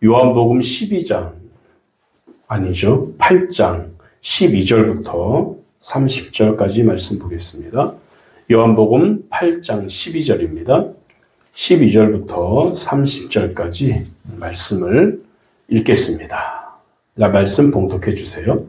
요한복음 12장, 아니죠. 8장 12절부터 30절까지 말씀 보겠습니다. 요한복음 8장 12절입니다. 12절부터 30절까지 말씀을 읽겠습니다. 말씀 봉독해 주세요.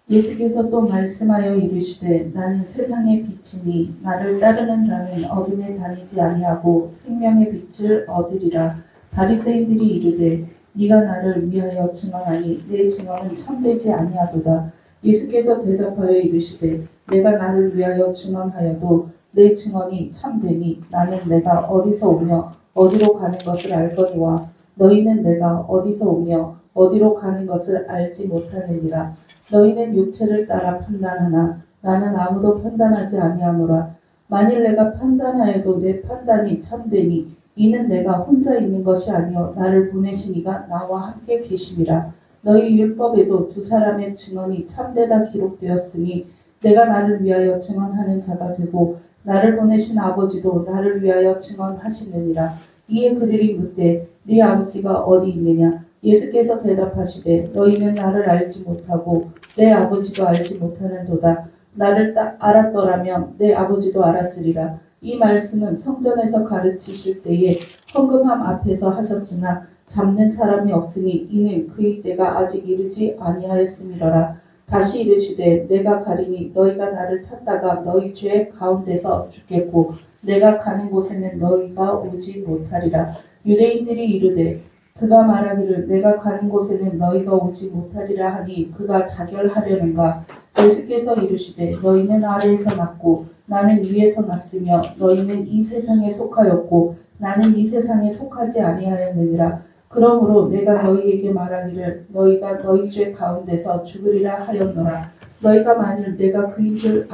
예수께서 또 말씀하여 이르시되 나는 세상의 빛이니 나를 따르는 자는 어둠에 다니지 아니하고 생명의 빛을 얻으리라. 바리새인들이 이르되 네가 나를 위하여 증언하니 내 증언은 참되지 아니하도다. 예수께서 대답하여 이르시되 내가 나를 위하여 증언하여도 내 증언이 참되니 나는 내가 어디서 오며 어디로 가는 것을 알거니와 너희는 내가 어디서 오며 어디로 가는 것을 알지 못하느니라. 너희는 육체를 따라 판단하나 나는 아무도 판단하지 아니하노라. 만일 내가 판단하여도 내 판단이 참되니 이는 내가 혼자 있는 것이 아니요 나를 보내신 이가 나와 함께 계심이라. 너희 율법에도 두 사람의 증언이 참되다 기록되었으니 내가 나를 위하여 증언하는 자가 되고 나를 보내신 아버지도 나를 위하여 증언하시느니라. 이에 그들이 묻되 네 아버지가 어디 있느냐? 예수께서 대답하시되 너희는 나를 알지 못하고 내 아버지도 알지 못하는도다. 나를 알았더라면 내 아버지도 알았으리라. 이 말씀은 성전에서 가르치실 때에 헌금함 앞에서 하셨으나 잡는 사람이 없으니 이는 그의 때가 아직 이르지 아니하였음이로라. 다시 이르시되 내가 가리니 너희가 나를 찾다가 너희 죄 가운데서 죽겠고 내가 가는 곳에는 너희가 오지 못하리라. 유대인들이 이르되 그가 말하기를 내가 가는 곳에는 너희가 오지 못하리라 하니 그가 자결하려는가? 예수께서 이르시되 너희는 아래에서 났고 나는 위에서 났으며 너희는 이 세상에 속하였고 나는 이 세상에 속하지 아니하였느니라. 그러므로 내가 너희에게 말하기를 너희가 너희 죄 가운데서 죽으리라 하였노라. 너희가 만일 내가 그인 줄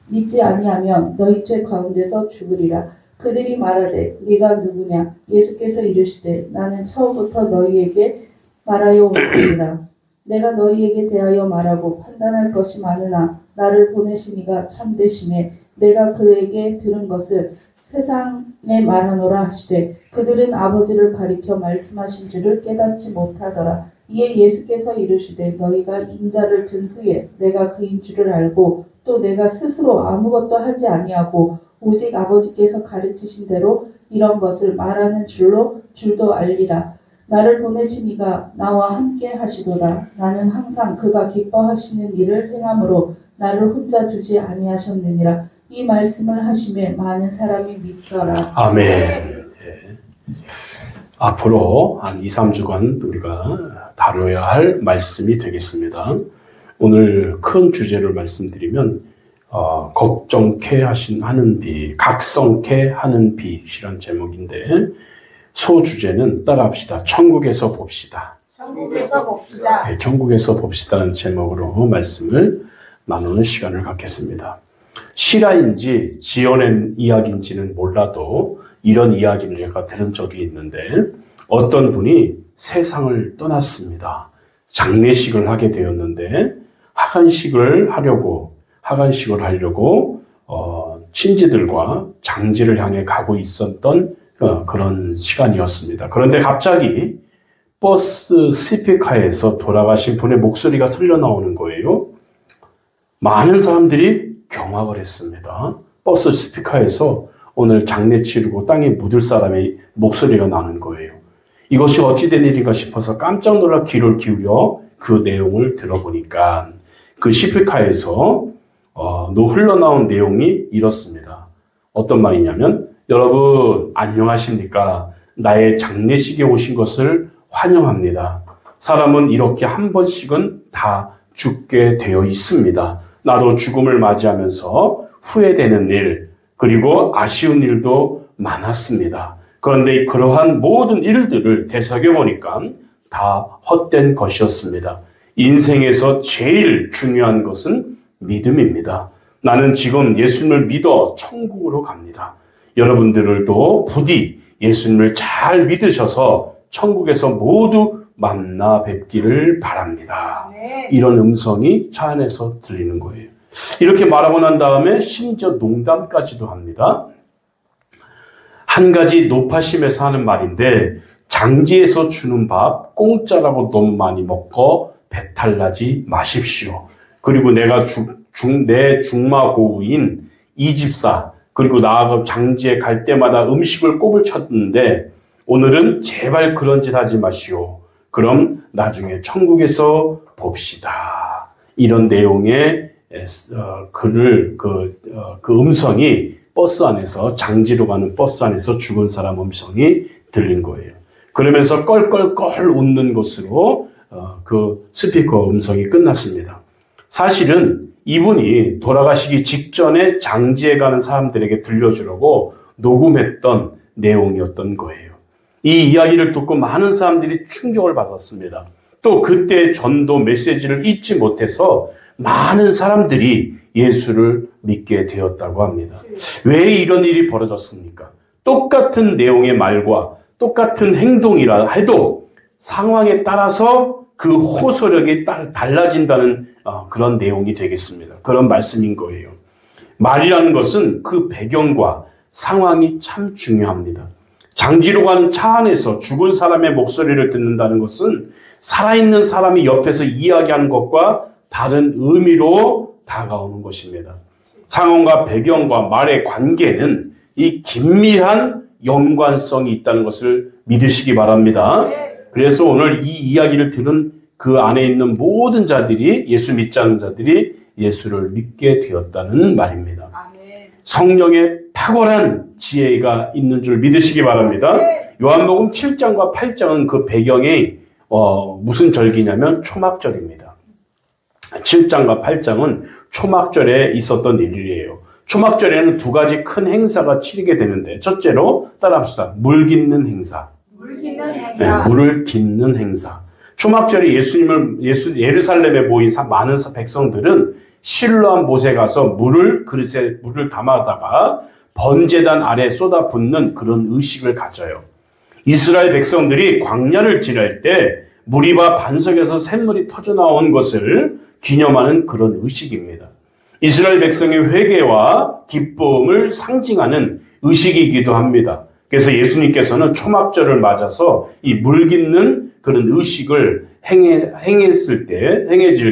믿지 아니하면 너희 죄 가운데서 죽으리라. 그들이 말하되 네가 누구냐? 예수께서 이르시되 나는 처음부터 너희에게 말하여 온지니라. 내가 너희에게 대하여 말하고 판단할 것이 많으나 나를 보내신 이가 참되심에 내가 그에게 들은 것을 세상에 말하노라 하시되 그들은 아버지를 가리켜 말씀하신 줄을 깨닫지 못하더라. 이에 예수께서 이르시되 너희가 인자를 든 후에 내가 그인 줄을 알고 또 내가 스스로 아무것도 하지 아니하고 오직 아버지께서 가르치신 대로 이런 것을 말하는 줄도 알리라. 나를 보내신 이가 나와 함께 하시도다. 나는 항상 그가 기뻐하시는 일을 행함으로 나를 혼자 두지 아니하셨느니라. 이 말씀을 하시매 많은 사람이 믿더라. 아멘. 예. 앞으로 한 2, 3주간 우리가 다뤄야 할 말씀이 되겠습니다. 오늘 큰 주제를 말씀드리면 걱정케 하는 빛, 각성케 하는 빛이란 제목인데 소주제는 따라합시다. 천국에서 봅시다. 천국에서 봅시다. 네, 천국에서 봅시다는 제목으로 말씀을 나누는 시간을 갖겠습니다. 실화인지 지어낸 이야기인지는 몰라도 이런 이야기를 제가 들은 적이 있는데 어떤 분이 세상을 떠났습니다. 장례식을 하게 되었는데 하간식을 하려고 친지들과 장지를 향해 가고 있었던 그런 시간이었습니다. 그런데 갑자기 버스 스피커에서 돌아가신 분의 목소리가 흘러나오는 거예요. 많은 사람들이 경악을 했습니다. 버스 스피커에서 오늘 장례 치르고 땅에 묻을 사람의 목소리가 나는 거예요. 이것이 어찌된 일인가 싶어서 깜짝 놀라 귀를 기울여 그 내용을 들어보니까 그 스피커에서 흘러나온 내용이 이렇습니다. 어떤 말이냐면 여러분 안녕하십니까? 나의 장례식에 오신 것을 환영합니다. 사람은 이렇게 한 번씩은 다 죽게 되어 있습니다. 나도 죽음을 맞이하면서 후회되는 일 그리고 아쉬운 일도 많았습니다. 그런데 그러한 모든 일들을 되새겨보니까 다 헛된 것이었습니다. 인생에서 제일 중요한 것은 믿음입니다. 나는 지금 예수님을 믿어 천국으로 갑니다. 여러분들도 부디 예수님을 잘 믿으셔서 천국에서 모두 만나 뵙기를 바랍니다. 네. 이런 음성이 차 안에서 들리는 거예요. 이렇게 말하고 난 다음에 심지어 농담까지도 합니다. 한 가지 높아심에서 하는 말인데 장지에서 주는 밥 공짜라고 너무 많이 먹고 배탈 나지 마십시오. 그리고 내가 내 중마고우인 이 집사 그리고 나하고 장지에 갈 때마다 음식을 꼽을 쳤는데 오늘은 제발 그런 짓 하지 마시오. 그럼 나중에 천국에서 봅시다. 이런 내용의 글을 그 음성이 버스 안에서 장지로 가는 버스 안에서 죽은 사람 음성이 들린 거예요. 그러면서 껄껄껄 웃는 것으로 그 스피커 음성이 끝났습니다. 사실은 이분이 돌아가시기 직전에 장지에 가는 사람들에게 들려주려고 녹음했던 내용이었던 거예요. 이 이야기를 듣고 많은 사람들이 충격을 받았습니다. 또 그때의 전도 메시지를 잊지 못해서 많은 사람들이 예수를 믿게 되었다고 합니다. 왜 이런 일이 벌어졌습니까? 똑같은 내용의 말과 똑같은 행동이라 해도 상황에 따라서 그 호소력이 달라진다는 그런 내용이 되겠습니다. 그런 말씀인 거예요. 말이라는 것은 그 배경과 상황이 참 중요합니다. 장지로 가는 차 안에서 죽은 사람의 목소리를 듣는다는 것은 살아있는 사람이 옆에서 이야기하는 것과 다른 의미로 다가오는 것입니다. 상황과 배경과 말의 관계는 이 긴밀한 연관성이 있다는 것을 믿으시기 바랍니다. 그래서 오늘 이 이야기를 들은 그 안에 있는 모든 자들이 예수 믿지 않는 자들이 예수를 믿게 되었다는 말입니다. 성령의 탁월한 지혜가 있는 줄 믿으시기 바랍니다. 요한복음 7장과 8장은 그 배경이 무슨 절기냐면 초막절입니다. 7장과 8장은 초막절에 있었던 일이에요. 초막절에는 두 가지 큰 행사가 치르게 되는데 첫째로 따라합시다. 물 깃는 행사. 네, 물을 깃는 행사. 초막절에 예루살렘에 모인 많은 백성들은 실로암 못에 가서 그릇에 물을 담아다가 번제단 아래 쏟아붓는 그런 의식을 가져요. 이스라엘 백성들이 광야를 지날 때 무리바 반석에서 샘물이 터져나온 것을 기념하는 그런 의식입니다. 이스라엘 백성의 회개와 기쁨을 상징하는 의식이기도 합니다. 그래서 예수님께서는 초막절을 맞아서 이 물 깃는 그런 의식을 행해질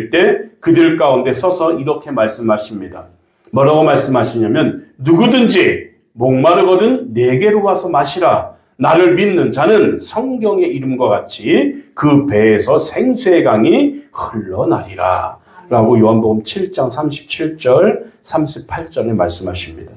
때 그들 가운데 서서 이렇게 말씀하십니다. 뭐라고 말씀하시냐면 누구든지 목마르거든 내게로 와서 마시라. 나를 믿는 자는 성경의 이름과 같이 그 배에서 생수의 강이 흘러나리라. 라고 요한복음 7장 37절 38절에 말씀하십니다.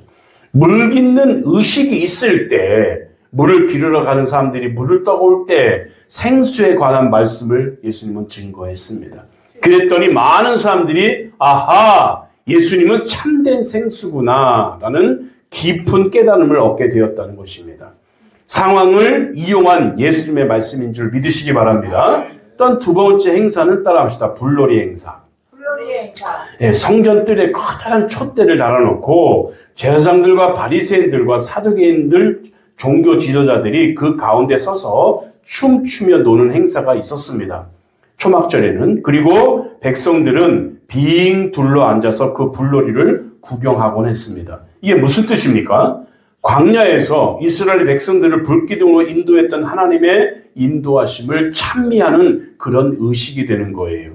물 깃는 의식이 있을 때 물을 기르러 가는 사람들이 물을 떠올 때 생수에 관한 말씀을 예수님은 증거했습니다. 그랬더니 많은 사람들이 아하 예수님은 참된 생수구나 라는 깊은 깨달음을 얻게 되었다는 것입니다. 상황을 이용한 예수님의 말씀인 줄 믿으시기 바랍니다. 또 두 번째 행사는 따라합시다. 불놀이 행사. 네, 성전뜰에 커다란 촛대를 달아놓고 제사장들과 바리새인들과 사두개인들 종교 지도자들이 그 가운데 서서 춤추며 노는 행사가 있었습니다. 초막절에는. 그리고 백성들은 빙 둘러 앉아서 그 불놀이를 구경하곤 했습니다. 이게 무슨 뜻입니까? 광야에서 이스라엘 백성들을 불기둥으로 인도했던 하나님의 인도하심을 찬미하는 그런 의식이 되는 거예요.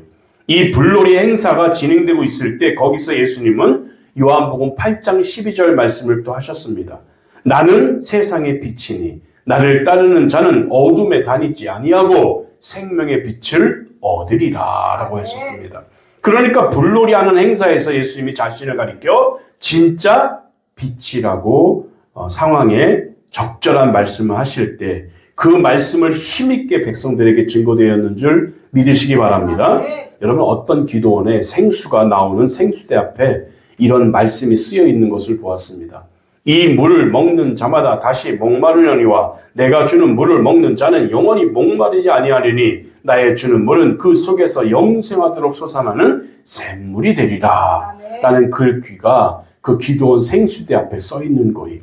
이 불놀이 행사가 진행되고 있을 때 거기서 예수님은 요한복음 8장 12절 말씀을 또 하셨습니다. 나는 세상의 빛이니 나를 따르는 자는 어둠에 다니지 아니하고 생명의 빛을 얻으리라 라고 하셨습니다. 그러니까 불놀이하는 행사에서 예수님이 자신을 가리켜 진짜 빛이라고 상황에 적절한 말씀을 하실 때 그 말씀을 힘있게 백성들에게 증거되었는 줄 믿으시기 바랍니다. 여러분 어떤 기도원에 생수가 나오는 생수대 앞에 이런 말씀이 쓰여 있는 것을 보았습니다. 이 물을 먹는 자마다 다시 목마르려니와 내가 주는 물을 먹는 자는 영원히 목마르지 아니하리니 나의 주는 물은 그 속에서 영생하도록 솟아나는 샘물이 되리라 라는 글귀가 그 기도원 생수대 앞에 써 있는 거예요.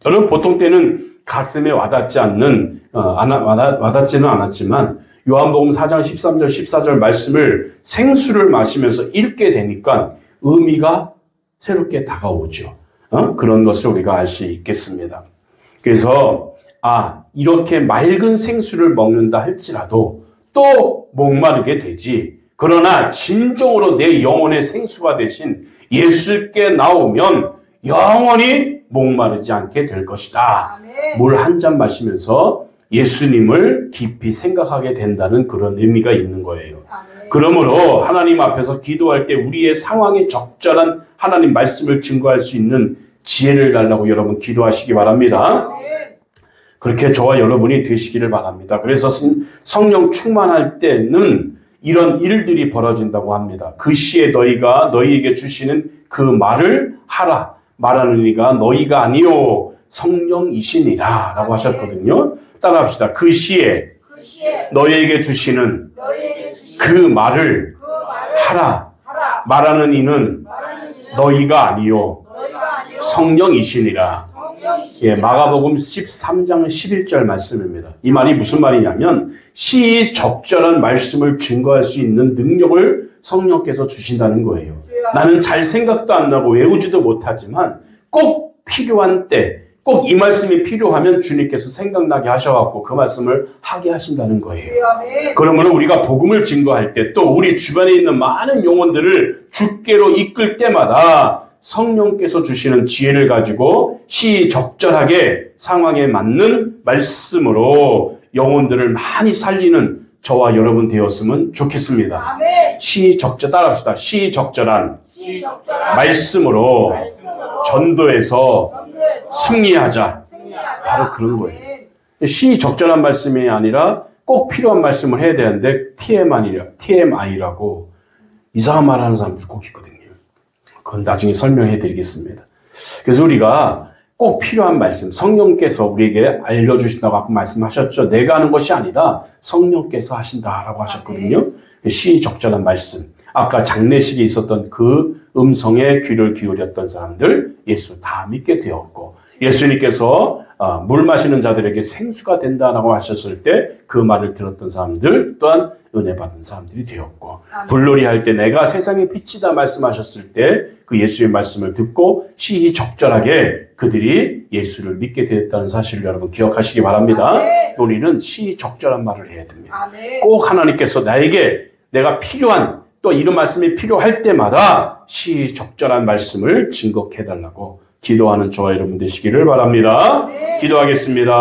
여러분 보통 때는 가슴에 와닿지는 않았지만 요한복음 4장 13절 14절 말씀을 생수를 마시면서 읽게 되니까 의미가 새롭게 다가오죠. 그런 것을 우리가 알 수 있겠습니다. 그래서 이렇게 맑은 생수를 먹는다 할지라도 또 목마르게 되지. 그러나 진정으로 내 영혼의 생수가 되신 예수께 나오면 영원히 목마르지 않게 될 것이다. 물 한 잔 마시면서 예수님을 깊이 생각하게 된다는 그런 의미가 있는 거예요. 그러므로 하나님 앞에서 기도할 때 우리의 상황에 적절한 하나님 말씀을 증거할 수 있는 지혜를 달라고 여러분 기도하시기 바랍니다. 그렇게 저와 여러분이 되시기를 바랍니다. 그래서 성령 충만할 때는 이런 일들이 벌어진다고 합니다. 그 시에 너희가 너희에게 주시는 그 말을 하라. 말하는 이가 너희가 아니요 성령이시니라 라고 하셨거든요. 따라합시다. 그 시에 너희에게 주시는 그 말을 하라. 말하는 이는 너희가 아니요 성령이시니라. 마가복음 13장 11절 말씀입니다. 이 말이 무슨 말이냐면 시적절한 말씀을 증거할 수 있는 능력을 성령께서 주신다는 거예요. 나는 잘 생각도 안 나고 외우지도 못하지만 꼭 필요한 때, 꼭 이 말씀이 필요하면 주님께서 생각나게 하셔갖고 그 말씀을 하게 하신다는 거예요. 그러므로 우리가 복음을 증거할 때 또 우리 주변에 있는 많은 영혼들을 주께로 이끌 때마다 성령께서 주시는 지혜를 가지고 시적절하게 상황에 맞는 말씀으로 영혼들을 많이 살리는 저와 여러분 되었으면 좋겠습니다. 시적절 따라합시다. 시적절한 말씀으로 전도해서 승리하자. 바로 그런 거예요. 시적절한 말씀이 아니라 꼭 필요한 말씀을 해야 되는데 TMI라고 이상한 말 하는 사람들 꼭 있거든요. 그건 나중에 설명해 드리겠습니다. 그래서 우리가 꼭 필요한 말씀, 성령께서 우리에게 알려주신다고 아까 말씀하셨죠. 내가 하는 것이 아니라 성령께서 하신다라고 하셨거든요. 시적절한 말씀. 아까 장례식에 있었던 그 음성에 귀를 기울였던 사람들 예수 다 믿게 되었고, 예수님께서 물 마시는 자들에게 생수가 된다라고 하셨을 때 그 말을 들었던 사람들 또한 은혜 받은 사람들이 되었고, 불놀이 할 때 내가 세상의 빛이다 말씀하셨을 때 그 예수의 말씀을 듣고 시적절하게 그들이 예수를 믿게 되었다는 사실을 여러분 기억하시기 바랍니다. 우리는 시적절한 말을 해야 됩니다. 꼭 하나님께서 나에게 내가 필요한 또 이런 말씀이 필요할 때마다 시적절한 말씀을 증거해 달라고 기도하는 저와 여러분 되시기를 바랍니다. 기도하겠습니다.